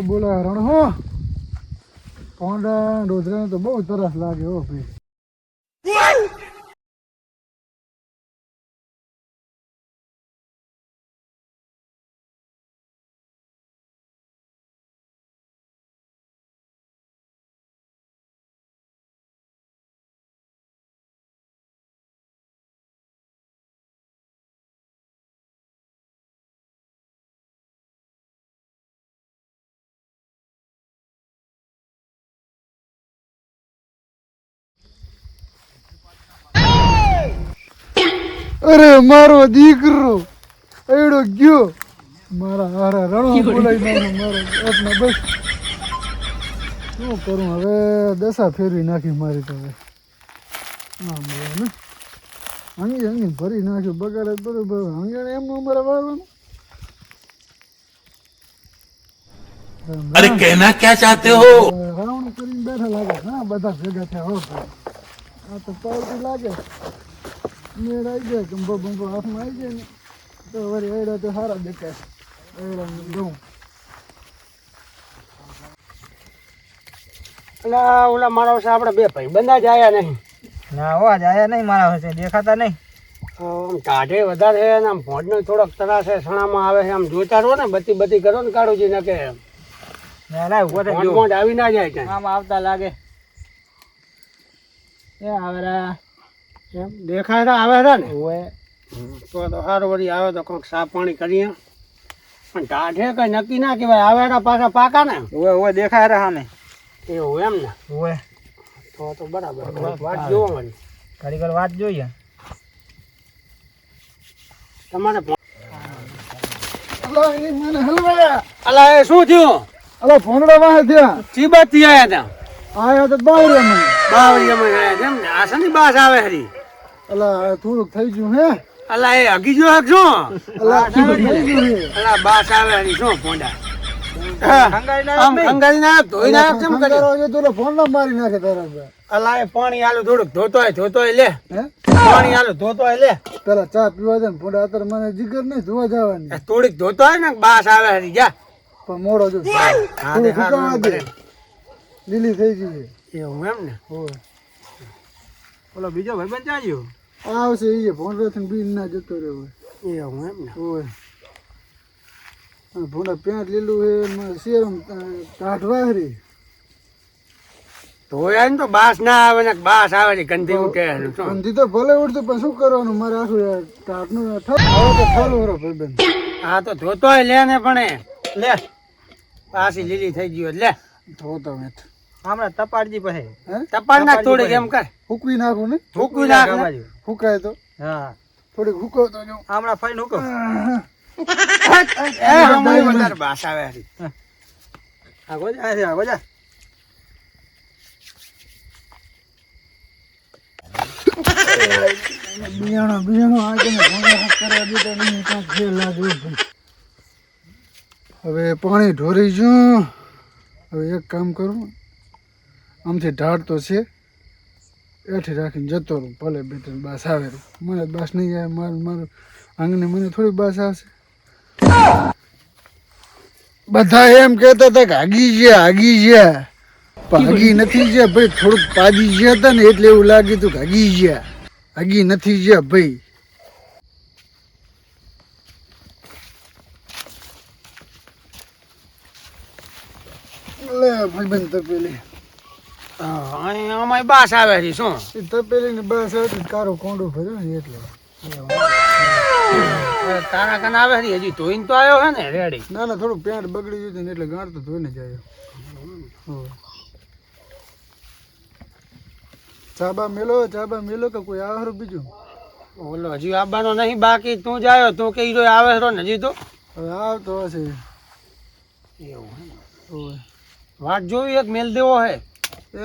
બોલા રણહો પોંડા ડોધરા તો બહુ તરસ લાગે હો ભાઈ. અરે મારો દીકરો એડો ગયો મારા હારા રણો બોલાઈ મારો એટલા બસ શું કરું હવે દશા ફેરવી નાખી મારી તો હવે આમ ને અંગે અંગે ભરી નાખ્યું બગાડે બરોબર અંગણે એમનું અમારે વાળવાનું. अरे कहना क्या चाहते हो? રાવણ કરીને બેઠા લાગે હા બધા ભેગા થયા હો આ તો પાવતી લાગે મેળ આવી જાય કંબો બંબો હાથમાં આવી જાય ને તો વળી એડા તો સારા દેખાય એડા ઘઉં. એટલે ઓલા મારા વર્ષે આપણે બે ભાઈ બંધા જ આવ્યા નહીં. ના હો આજ આયા નહીં મારા વર્ષે દેખાતા નહીં. આમ ટાઢે વધારે છે ને આમ ભોંડનો થોડોક ત્રાસ છે સણામાં આવે છે આમ જોતા રહો ને બત્તી કરો ને કાઢુજી ને કે ના ના ઉભો થઈ ગયો. ભોંડ આવી ના જાય ક્યાંય. આમ આવતા લાગે એ આવેરા એમ દેખાય તો આવે છે ને ઓએ તો સારું વળી આવે તો કંઈક સાફ પાણી કરીએ પણ ટાઢે કઈ નક્કી ના કહેવાય આવેડા પાછા પાકા ને ઓએ ઓએ દેખાય રે સામે એવું એમ ને ઓએ તો બરાબર વાત જોવો વળી ઘડી ઘર વાત જોઈએ. તમારે અલા એ મને હલવા અલા એ શું થયું અલા ભોંડડા વાહે થયા ચીબતથી આવ્યા ત્યાં આયા તો બાવળ્યા મને બાવળી અમે આવ્યા તેમ ને આ શની બાસ આવે હરી અલા થોડુંક થઈ ગયું હે અલા એ હગી જો શું અલા થોડુંક થઈ ગયું હે અલા બાસ આવે હરી શું ભોંડા હંગાઈ ના આમ અંગારી ના ધોઈ ના કેમ કરે તો ફોન ના મારી નાખે તારા પર. અલા એ પાણી આલું થોડુંક ધોતોય લે હે પાણી આલું ધોતોય લે પેલા ચા પીવા દે ને ફોડા અત્યારે મને જીગર નહીં ધોવા જવાની એ થોડીક ધોતોય ને બાસ આવે હરી જા પણ મોડો જો હા થોડું દે ફૂંકાવા દે હા લીલી થઈ ગઈ છે એવું એમ ને હોય ઓલો બીજો ભાઈબંધ ચાલ્યો. આવશે એ ભોંડરેથી બીન ના જતો રહ્યો હોય એવું એમ ને હોય ભૂંડા પેન્ટ લીલું છે શેરમ કાઢવા હરી ધોયા ને તો બાસ ના આવે ને બાસ આવે છે ગંધી ઉઠે છે શું ગંધી તો ભલે ઉડતું પણ શું કરવાનું મારે આખું ટાટનું હવે તો ઠાલું હરો ભાઈબંધ હા તો ધોતોય લે ને પણ એ લે પાછી લીલી થઈ ગઈ લે ધોતો મેં હમણાં તપાડજી પાસે હે તપાસ નાખ થોડીક એમ કર ફૂકવી નાખું ને ફૂકવી નાખ ને. ફૂકાય તો હા થોડીક ફૂકવતો જો હમણાં ફાઈન હુકમ. એ હમણાં વધારે બાસ આવે હરી આગો જા આગો જા. બિયાણો આજે ભોંડા કરવા દીધા નહીં કાંક ફેર લાગે એવું ભાઈ. હવે પાણી ઢોરી જું હવે એક કામ કરું આમથી ઢાળ તો છે એઠી રાખીને જતો રહું ભલે બે ત્રણ બાસ આવે મને બાસ નહીં આવે મારું આંગણે મને થોડી બાસ આવશે. બધા એમ કહેતા હતા કે હાગી ગયા ભાગી નથી ગયા ભાઈ થોડુંક પાજી ગયા હતા ને એટલે એવું લાગ્યું હતું કે હાગી નથી ગયા ભાઈ. લે ભાઈબંધ તપેલી આમાં બાસ આવે છે શું એ તપેલી ને બસ હતી કારો કોંડો ભર્યો ને એટલે તારા કન આવે છે હજી ધોઈને તો આવ્યો હે ને રેડી ના ના થોડું પેન્ટ બગડી ગયું હતું ને એટલે ગાંઠ તો ધોઈને જ આવ્યો. ચાબા મેલો કે કોઈ આવે બીજું ઓલો હજી આવવાનો નહીં બાકી તું જ આવ્યો તું કે હીરો આવે છે ને હજી તો હવે આવતો હશે. એવું હોય વાટ જોવી એક મેલ દેવો હે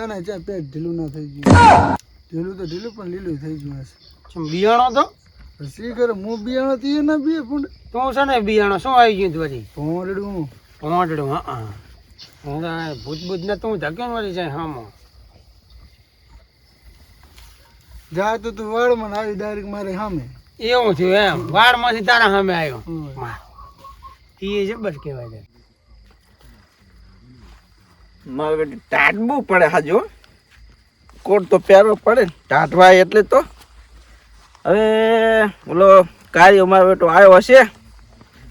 એને ચા પેટ ઢીલું ના થઈ ગયું ઢીલું પણ લીલું થઈ ગયું હશે. બિયાણો તો શી કરે હું બિયાણો તી ના બે પણ તું છે ને બિયાણો શું આવી ગયું વળી ભોંડડું ભોંડડું હા હું ભૂત ને તું ધક્યો ને વળી જાય હામો જા તો તું વાળમાં ને આવી ડાયરેક્ટ મારે સામે એવું થયું એમ વાળમાંથી તારા સામે આવ્યો હોય. એ જબર કહેવાય છે મારે ટાટવું પડે હાજો કોટ તો પહેરવો પડે ને ટાટવાય એટલે તો હવે બોલો કાર્ય મારો બેટો આવ્યો હશે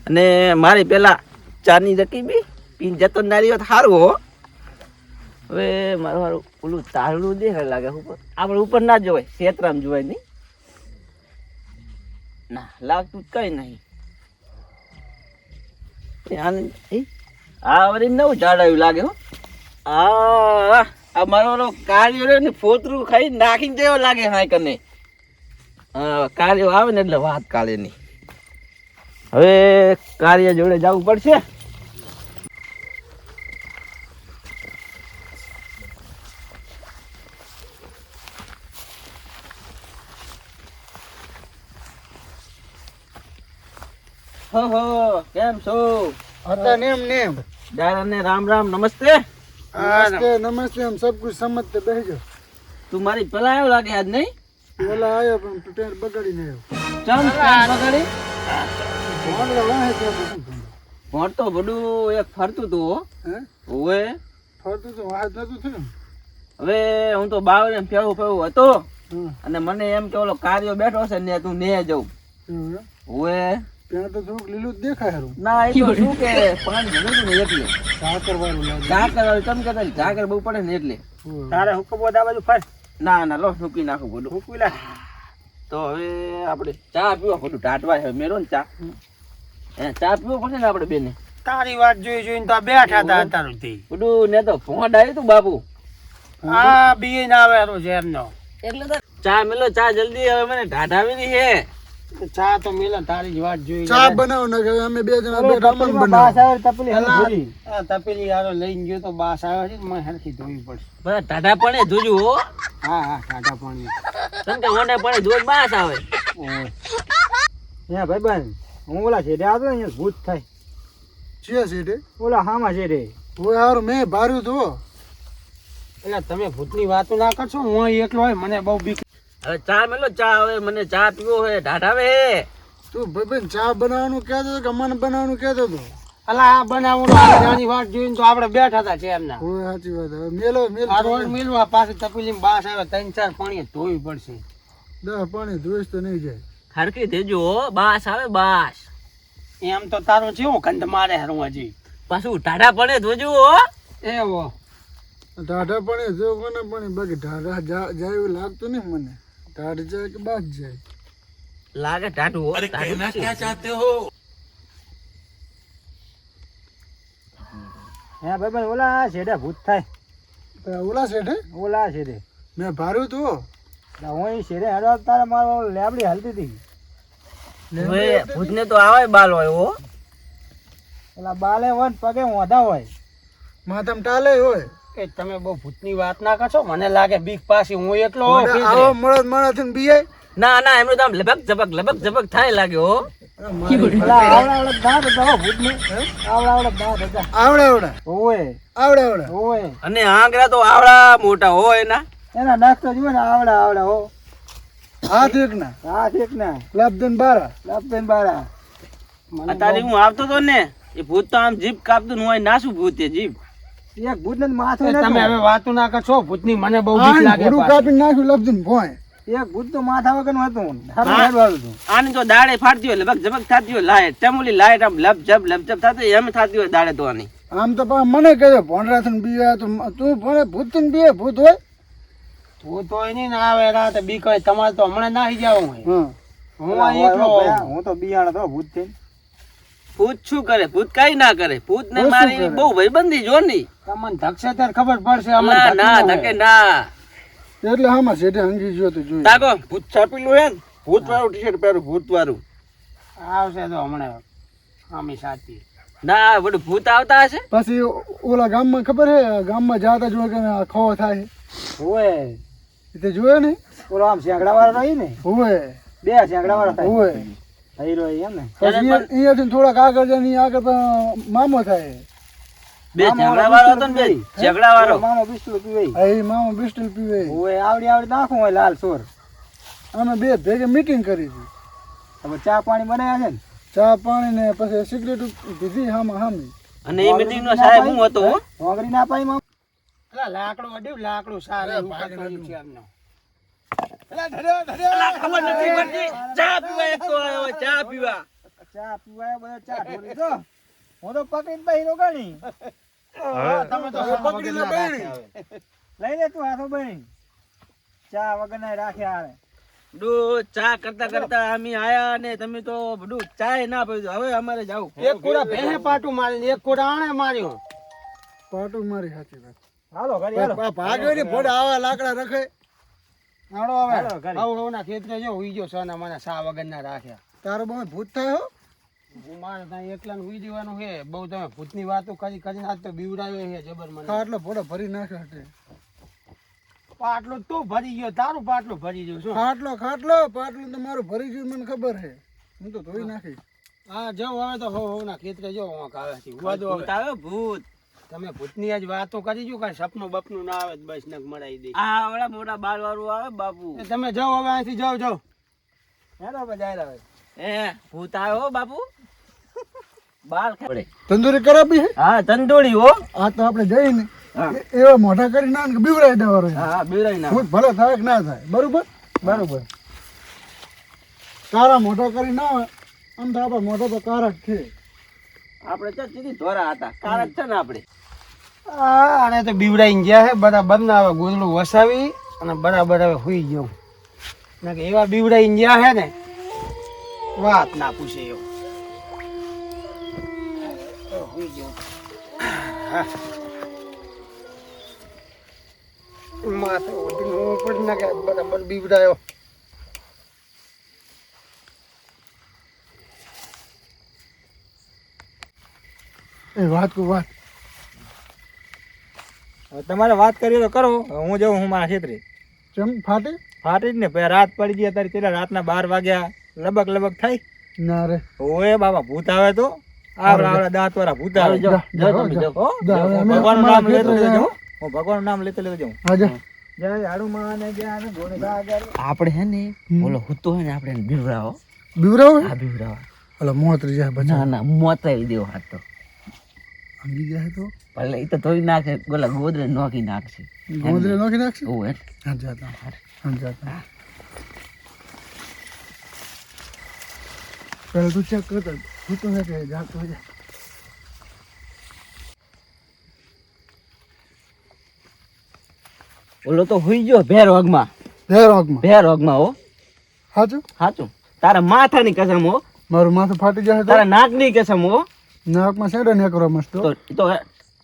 અને મારી પેલા ચાની રકીબી પીન જતો નારી હોત સારું હો હવે મારું ઓલું તારડું દેખાય લાગે ઉપર આપણે ઉપર ના જોવાય ક્ષેત્રામ જોવાય નહીં ના લાગતું કઈ નહીં આ વળી નવું ઝાડાયું લાગે હો આ મારો કાર્યો રહ્યો ને ફોતરું ખાઈ નાખીને જેવો લાગે હા કને કાર્યો આવે ને એટલે વાત કાઢે નહીં હવે કાર્ય જોડે જવું પડશે હો કેમ છો હતા नेम દાદા ને રામ રામ નમસ્તે नमस्ते नमस्ते हम सब कुछ समझते बैठ जाओ તું મારી પેલા આવ્યો લાગે આજ નહીં પેલા આયો પણ ટેન્ટ બગાડી ને ચમ બગાડી આવ્યો વાહે તો ભોંટ તો બધું એક ફરતું તું હો હે ઓવે ફરતું તો વાહે નતું થયું હવે હું તો બાવરે ફેવું ફેવું હતો હા અને મને એમ કે ઓલો કાર્યો બેઠો છે ને તું ને જવું એવું એમ? ઓવે ત્યાં તો થોડુંક લીલું જ દેખાય હારું ના એ તો શું કે પાણી ભર્યું ને એટલે સાકર વાળું લાગે ઝાકર વાળું ચમ કે ઝાકર બહુ પડે ને એટલે હોય. તારે હુકમ બોધ આ બાજુ ફર ના ના લો મૂકી નાખું બધું હુકવી લા તો હવે આપણે ચા પીવા બધું ટાટવાય હવે મેરો ને ચા ચા પીવો પડશે ને આપણે બેને તારી વાત જોઈ જોઈને તો આ બેઠા હતા અત્યારથી બધું ને તો ફોન આવ્યું તું બાપુ આ બી ના આવે છે એમનો એટલે તો ચા મેલો ચા જલ્દી હવે મને ઢાઢાવી ની હે ચા તો મેલા તારી જ વાત જોઈ ચા બનાવો ને કે અમે બે જણા બેઠા પણ બાસ બનાવો આવે તપલી હલ ભરી આ તપેલી યારો લઈને ગયો તો બાસ આવ્યો છે મને હરખી ધોવી પડશે બધા ઢાઢા પણ જોજો હો હા હા ટાટા પાણી કેમ કે ઓંડે પડે દૂધ બાસ આવે હે ભાઈબંધ હું ઓલા છેડે આવતો ને અહીંયા ભૂત થાય છે સેટે ઓલા હામાં છેડે હોય હારું મેં ભાર્યું તો એટલે તમે ભૂતની વાતો ના કરશો હું એકલો હોય મને બહુ બીક હવે ચા મેલો ચા હવે મને ચા પીવો હે ઢાઢાવે હે તું ભાઈ ચા બનાવવાનું કહેતો હતો કે મને બનાવવાનું કહેતો હતો અલા આ બનાવું આની વાત જોઈને તો આપણે બેઠા હતા છે એમના હોય સાચી વાત હવે મેલો આ રોજ મિલવા પાસે તપેલી બાસ આવે 3-4 પાણી ધોવી પડશે 10 પાણી ધોઈશ તો નહીં જાય હરખી દેજો હો બાસ આવે બાસ એમ તો તારો જેવો ગંધ મારે હરું હજી પાછું ઢાઢા પડે જોજો હો એવો ટાઢા પાણી જો કોને પાણી બાકી ટાઢા જાય એવું લાગતું નહીં મને ટાઢ જાય કે બાદ જાય લાગે ઢાઢું હો ઢાઢું છે. હે ભાઈબંધ ઓલા છેડે ભૂત થાય ઓલા શેઠે ઓલા છેડે મેં ભાર્યું તું હું છેડે હેડવા તારે મારો લેબડી હાલતી હતી હવે ભૂતને તો આવે બાલ હોય હો ઓલા બાલે હોય ને પગે મોઢા હોય માથામાં ટાલે હોય એ તમે બહુ ભૂતની વાત ના કરશો મને લાગે બીક પાછી હું એકલો હોઉં, આવો ફીંદરે. મળદ માણસ થઈને બીજાય ના ના એમનું તો આમ લબક ઝબક થાય લાગ્યો હો ઓલા આવડા દાંત હતા ભૂત ને આવડા દાંત હતા આવડે આવડે ઓય આવડે આવડે ઓય અને આંગળા તો આવડા મોટા હોય એના એના નાખતો જુએ ને આવડા હો હાથ એક ના હા ઠીક ના લાભદન બારા લાપતેન બારા અત્યારે હું આવતો તો ને એ ભૂત તો આમ જીભ કાપતું ને હોય નાસું ભૂત એ જીભ એક ભૂત ને માથું એ તમે હવે વાતો ના કરશો ભૂતની મને બહુ બીક આને લાગે ભૂડું પાછી. કાપીને નાખ્યું લાભદન ભોય એક ભૂત તો માથા વગર નું હતું હા. હેડવાળું હતું આની તો દાડે ફાટતી હોય લબક ઝબક થતી હોય લાઈટ ચમુલી લાઈટ આમ લપ જપ થતી એમ થતી હોય દાડે તો આની આમ તો પણ મને કહે ભોંડરા થઈને બીયા તો તું ભણે ભૂત થઈને બીએ ભૂત હોય ભૂત હોય નહીં ને આવે રાતે બીક હોય તમારે તો હમણાં નાહી જાવ હું હા હું આ એકલો હોઉં. હું તો બિયાણ હતો ભૂત થી ભૂત શું કરે ભૂત કઈ ના કરે ભૂત ને ભૂત શું મારી કરે? બહુ ભાઈબંધી જો ની તમને ધકશે ત્યારે ખબર પડશે અમને ના ના ધકી ન ધકે હોય. ના એટલે આમાં શેઠે હંગી ગયો તો જોયું તાકો ભૂત છાપેલું હે ને ભૂત વાળું ટી-શર્ટ પહેરું ભૂત વાળું આવશે તો હમણાં આમી સાચી ના બધું ભૂત આવતા હશે પછી ઓલા ગામમાં ખબર હે ગામમાં જાતા જો કે ખો થાય ઓય તે જોયો ને ઓલો આમ શેંકડા વાળો રહી ને હોય બે શેંકડા વાળા થાય હોય થઈ રહ્યો એમ ને પછી અહીંયાથી થોડાક આગળ જાય ને આગળ તો મામો થાય બે ઝઘડા વાળો હતો ને બે ઝઘડા વાળો મામા બિસ્ટું પીવે અહીં મામો બિસ્ટલ પીવે ઓય આવડી નાખું હોય લાલ સોર અમે બે ભેગે મીટિંગ કરી હતી તમે ચા પાણી બનાવ્યા છે ને ચા પાણી ને પછી સિગરેટ પીધી હામાં હામી અને એ મીટિંગ નો સાહેબ હું હતો હો. નોકરી ના પાઈ માં એટલે લાકડું અડ્યું, લાકડું સારું અરે, એવું ભાગ કંઈક કર્યું નતું. છે એમનો. અલા, ધર્યો. ખબર નથી પડતી. ચા પીવા એક તો આવ્યો, ચા પીવા. ચા પીવાય બધો ચા ઢોળી દો. હું તો પકડીને બેહી ગણી. તમે તો હવે સાવ પકડી લે વગરના બૈરી. રાખ્યા હવે. લઈ લે તું હાથો બની. ચા વગર ના રાખ્યા હારે. બધું ચા કરતા કરતા અમે આયા ને તમે તો બધું ચાય ના પીધું. હવે અમારે જાવું. એક કોડા ભેહે પાટું મારીને એક કોડા આણે માર્યું. પાટું મારી સાચી વાત. હાલો ઘરે હાલો. ભાગ્યો ની ફોડ આવા લાકડા રખે. હાલો હવે હાલો, ઘરે. આવડોના ખેતરે જો હુઈ ગયો સોના મને સા વગરના રાખ્યા. તારો બહુ ભૂત થાય હો. હું મારે ત્યાં એકલા હુઈ જવાનું છે. બહુ તમે ભૂતની વાતો કરીને આજ તો બીવડાવ્યો છે જબર મને. ખાટલો ફોડો ભરી નાખે હટે. પાટલો તું ભરી ગયો, તારું પાટલું ભરી ગયું શું? પાટલું તો મારું ભરી ગયું મને ખબર છે. હું તો ધોઈ નાખી. હા જાવ હવે તો હો ના ખેતરે જો વાંક આવે છે. હુવા દો ભૂત હવે. આવ્યો ભૂત. તમે ભૂતની આજ વાતો કરી જો કાંઈ સપનું બપનું ના આવે તો બસ નક મરાઈ દે. આ આવડા મોટા બાલ વાળું આવે બાપુ. એ તમે જાઓ હવે અહીંથી જાઓ. હેલો બજાય હવે. ભૂત આવ્યો હો બાપુ. બાલ પડે. તંદુરી કરાવી છે. હા તંદોળી હો. આ તો આપણે જઈને હા. એવા મોઢા કરી ના કે બીવરાઈ દેવાનો. હા બેરાઈ ના. ભૂત ભલે થાય કે ના થાય. બરોબર. કારા મોઢા કરી ના હોય આમ તો આપણા મોઢા તો કારા જ છે. આપણે તો સીધી ધોરા હતા. કારક છે ને આપણે. આને તો બીવડાઈ ગયા છે બરાબર ના હવે ગોદડું વસાવી અને બરાબર હવે હુઈ ગયો. ના કે એવા બીવડાઈ ગયા છે ને વાત ના પૂછે એવું. હુઈ ગયો. માથે ઓઢીને હું પડી નાખે બરાબર બીવડાયો. એ વાત કો વાત. હવે તમારે વાત કરી તો કરો. હું જાઉં હું મારા ક્ષેત્રે. ચમ ફાટે ફાટી જ ને પછી રાત પડી ગઈ અત્યારે કેટલા રાતના 12 વાગ્યા લબક થાય. ના રે. ઓએ બાબા ભૂત આવે તો આવડા દાંત વાળા ભૂત આવે. જાઓ, જાઓ તમે જાઓ. હો? જા, હવે હું અમે ભગવાનનું અમારા નામ લેતો ખેતરે લેતો જાઉં. હું ભગવાનનું નામ લેતો જાઉં. હા જા. જય હનુમાન જ્ઞાન ગુણ સાગર. આપણે હે ને બોલો હું તો હે ને આપણે બીવરાવો. બીવરાવ આ બીવરાવો. અલા મોતરી જાય બચા. ના ના મોતાઈ દેવો હાથ તો. અંગી જાય તો ભલે એ તો ધોઈ નાખે ગોલા ગોદરે નોખી નાખશે. ગોદરે નાખી નાખશે. ઓય હા જાતા. પેલા તું ચેક કરતો તું તો હે કે જાતો હે. ઓલો તો હુઈ ગયો ભેર વગમાં. ભેર વગમાં હો. સાચું સાચું. તારા માથાની કસમ હો. મારું માથું ફાટી જાય તો તારા નાકની કસમ હો. નાકમાં સેડો ને કરો મસ્ત તો ઈ તો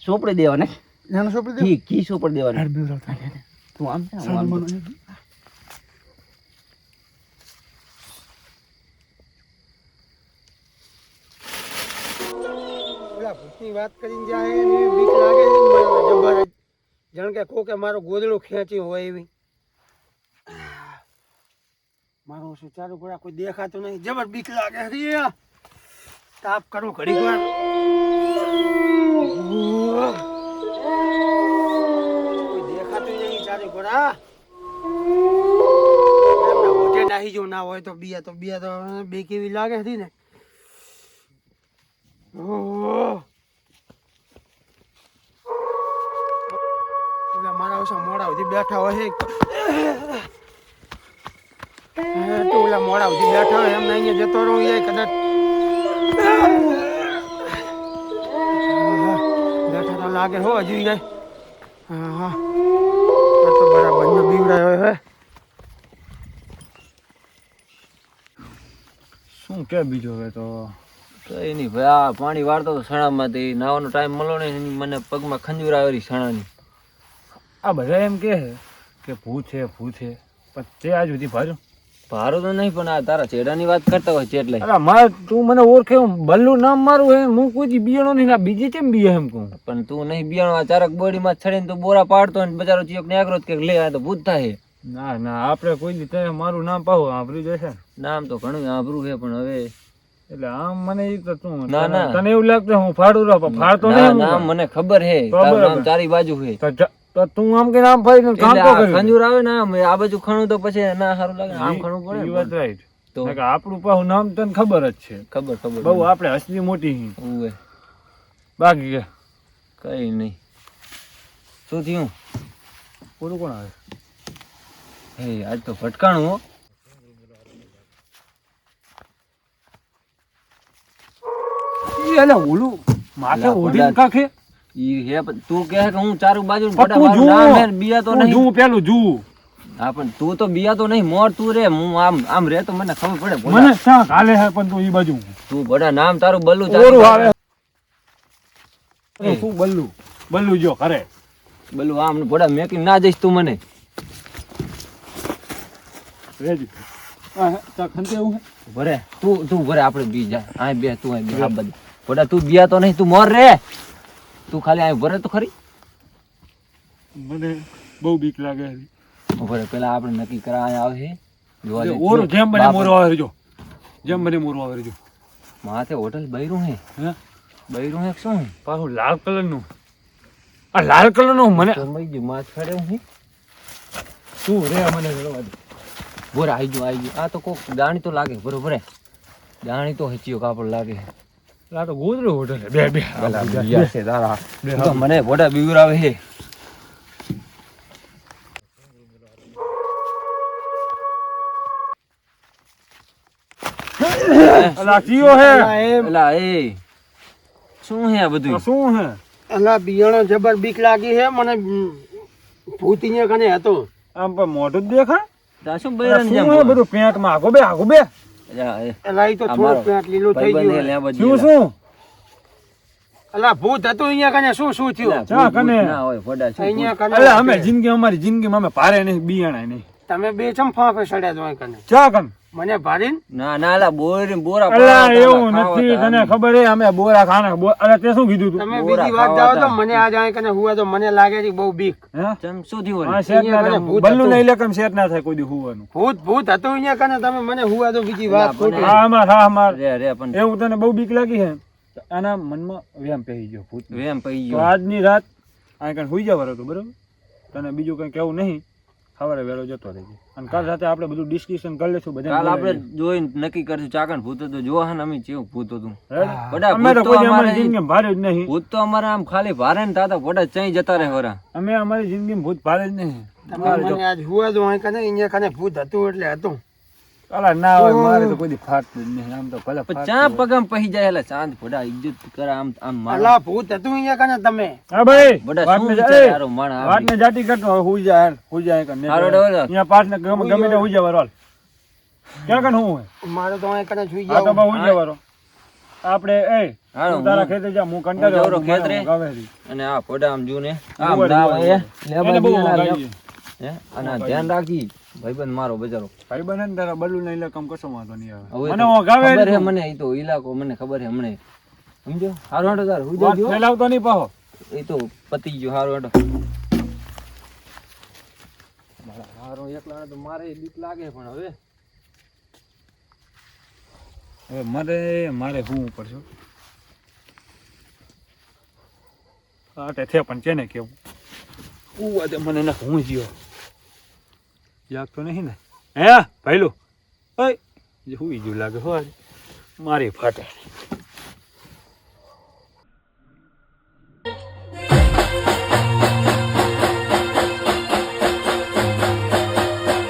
સોપડી દેવાને. એને સોપી દે. ઘી સોપડી દેવાને. હેડ બીવરાવ થાય. તું આમ છે, હું આમ છું. ઓલા ભૂતની વાત કરીને જાય ને બીક લાગે છે ને મને જબર જ. જાણ કે કોકે મારો ગોદડું ખેંચ્યું હોય એવી. મારું શું ચાલુ કરા કોઈ દેખાતું નહીં જબર બીક લાગે છે. તાપ કરું ઘડીક વાર. કોઈ દેખાતું નહીં ચાલુ કરા. એમના હોઠે નાહી જો ના હોય તો બીયા તો બે કેવી લાગે છે ને. ઓલા મારા ઓછા મોડા સુધી બેઠા હોય છે. તો ઓલા મોડા સુધી બેઠા હોય એમને અહીંયા જતો રહું એ કદાચ બેઠા તો લાગે હો હજુ જાય. હા તો બરાબર બીવડાયો હે. શું કે બીજું હવે તો કઈ નહીં ભાઈ. આ પાણી વાળતો તો સણામાંથી નાવાનો ટાઈમ મળો ને એની મને પગમાં ખંજૂર આવેલી સણાની. આ બધા એમ કે ભૂત છે પણ તે આજ સુધી ભાર્યું ભારું તો નહીં. પણ આ તારા ચેડાની વાત કરતા હોય છે એટલે મારે તું મને ઓળખે બલ્લું નામ મારું હે. હું કોઈ બિયાણો નહીં બીજી કેમ બીએ એમ કહું. પણ તું નહીં બિયાણો આ ચારક બોડીમાં છડીને તું બોરા પાડતો ને બચારો ચિયોક ને આગ્રોત કે લે આ તો ભૂત થાય. ના આપણે કોઈ દી મારું નામ પાહો સાંભળ્યું જશે. નામ તો ઘણું સાંભળ્યું છે પણ હવે એટલે આમ મને તું ના તને એવું લાગતું હું ફાડું રહો ફાડતો ના. મને ખબર હે નામ તારી બાજુ હે તો તું આમ કે નામ ફાડી કામ તો કરી ખંજૂર આવે ને આમ આ બાજુ ખણું તો પછી ના સારું લાગે આમ ખણું પડે. ઈ વાત રાઈટ. તો આપણું પાહું નામ તને ખબર જ છે. ખબર બહુ આપણે હસલી મોટી ઓય બાકી કઈ નહીં. શું થયું? ઓલું કોણ આવે? હે આજ તો ભટકાણું હો. એટલે ઓલું માથે અલા, ઓઢીને બધા- કાખે ઈ હે પણ તું કહે કે હું ચારું બાજુ પણ તું જુઓ. બિયા તો તું નહીં. જુઓ પેલું જુઓ. હા પણ તું તો બિયા તો નહીં મોર તું રે હું આમ રે તો મને ખબર પડે ભોળા. મને શાક હાલે છે પણ તું ઈ બાજુ તું ભોળા નામ તારું બલ્લુ ઓરું આવે. એ. શું બલ્લું બલ્લું જો ખરે બલ્લુ આમ ભોળા મેકી ના જઈશ તું મને. રેજી ચા ખંતે એવું હે? ભરે તું ભરે આપણે બી જા આ બે તું આ બે આ બધું ભોળા તું બિયા તો નહીં તું મોર રે તું ખાલી આ ભરે તો ખરી. મને બહુ બીક લાગે છે. ભરે પેલા આપણે નક્કી કરા આવે છે જોવા જે જઈએ. ઓરું જેમ બને બાપ- મોરો આવે જો જેમ બને મોરો આવે જો માથે હોટલ બૈરું હે હે બૈરું હે કે શું પાછું લાલ કલર નું આ લાલ કલર નું મને સમય ગયું માથ ખડે હું શું રે મને રડવા દે. બોર આવી ગયો આ તો કોક દાણી તો લાગે બરોબર હે દાણી તો હચિયો કાપડ લાગે આ તો ગોદડું હોટલ છે. બે બે ભલા બીયા છે તારા બે તું તો મને ભોડા બીવરાવે હે અલા કીયો હે અલા એમ એલા એ શું હે આ બધું આ શું હે અલા બિયાણો જબર બીક લાગી છે મને ભૂત અહીંયા કને હતો આમ પણ મોઢું જ દેખાય. તા શું આ બૈરાન શું જેમ હે બધું પેન્ટમાં આગો બે આગો બે એલા એ અલા ઈ તો આ થોડું મારો પેટ લીલું થઈ ભાઈબંધ હે ગયું લે બધી શું એલા. શું અલા ભૂત હતું અહીંયા કને શું શું થયું એલા, ચા ભૂત કને? ના હોય ભોડા શું અહીંયા ભૂત? કને એટલે અમે જિંદગી અમારી જિંદગીમાં અમે ભારે નહીં બિયાણા નહીં તમે બે ચમ ફાંફે સડ્યા છો અહીં કને ચા કન મને ભારીને ના ના એલા બોરા અલા પાડતા એવું ખાવા નથી તા. તને ખબર હે અમે બોરા ખાના અલા તે શું કીધું તું તમે બોરા બીજી વાત ખાવા જાઓ તો હતા. મને આજ અહીં કને હુવા તો મને લાગે છે બહુ બીક હે ચમ શું થયું આ વળી? શેઠ ના અહીંયા થાય. ભૂત બલ્લું હતું. નહીં લે કેમ શેઠ ના થાય કોઈ દી હુવાનું ભૂત ભૂત હતું અહીંયા કને તમે મને હુવા તો બીજી વાત અલા, પણ ખોટી હા અમાર રે પણ એવું તને બહુ બીક લાગી છે આના મનમાં વ્યામ પહેરી ગયો ભૂત વેમ પઈ તો ગયો આજની રાત આ કઈ હુઈ જવાનો હતો બરોબર તને બીજું કઈ કેવું નહીં સવારે વહેલો જતો રહેજે અને કાલ રાતે આપણે બધું ડિસ્કશન કરી લેશું બધા કાલ આપણે જોઈને નક્કી કરશું ચાકણ ભૂત તો જોવા હે ને અમે કેવું ભૂત હતું રેડી? બધા અમે તો ભૂત તો કોઈ અમારી અમારે જિંદગીમાં ભારે જ નહીં ભૂત તો અમારે આમ ખાલી ભારે ને તાતા ભોડા ચઈ જતા રહે વરા અમે અમારી જિંદગીમાં ભૂત ભારે જ નહીં તમે મને આજ હુવા દો અહીં કને અહીંયા કને ભૂત હતું એટલે હતું અલા ના હોય મારે તો કોઈ દી ફાટતું જ નહીં આમ તો ભલે પણ ફાટતું ચા હોય. પગમ પહી જાય એટલે શાંત ભોડા ઇજ્જત કરે આમ આમ મારો અલા ભૂત હતું અહીંયા કને તમે હા ભાઈ ભોડા વાતને શું જા- વિચાર એ, હારો માણ આવે વાતને જાટી કરતો હવે હુઈ જા યાર, હુઈ જા કને હારો ડોલો. અહીંયા પાછને ગમે તે હુઈ જવાનો હાલ. ક્યાં કને હું હોય મારે તો અહીં કને સુઈ આ તો જાવ બહુ હુઈ જવાનો આપણે એ હાલો, તું તારા હું- ખેતે જા હું હું કંટાળ્યો જવરો છું, ખેતરે. મને ઊંઘ આવે છે. અને આ ભોડા આમ જો ને આમ ડુંગર, ના ડુંગર, હોય, ડુંગર. લેબા એને બહુ દીના ઊંઘ લે- આવી છે. હે? અને આ ધ્યાન રાખી ભાઈબંધ મારો બજારો ભાઈ બને ને તારા બલ્લુ નહીં લે કમ કશો વાંધો નહીં આવે હવે મને તો ઊંઘ આવે ખબર જ હે નહીં. મને ઈ તો ઇલાકો મને ખબર હે હમણે સમજો હારો હાટો તાર હુઈ વાત જાજો ફેલાવતો નહીં પાહો એ તો પતી ગયો હારો હાટો હારો એકલા તો મારે બીક લાગે પણ હવે હવે મારે હું ઉપર છું આટે થે પણ છે ને કેવું ઉવા દે મને ના હું જીઓ જાગતો નહીં ને હે ભાઈલું ઓય જે હુઈ ગયું લાગે હો આજે. મારી ફાટે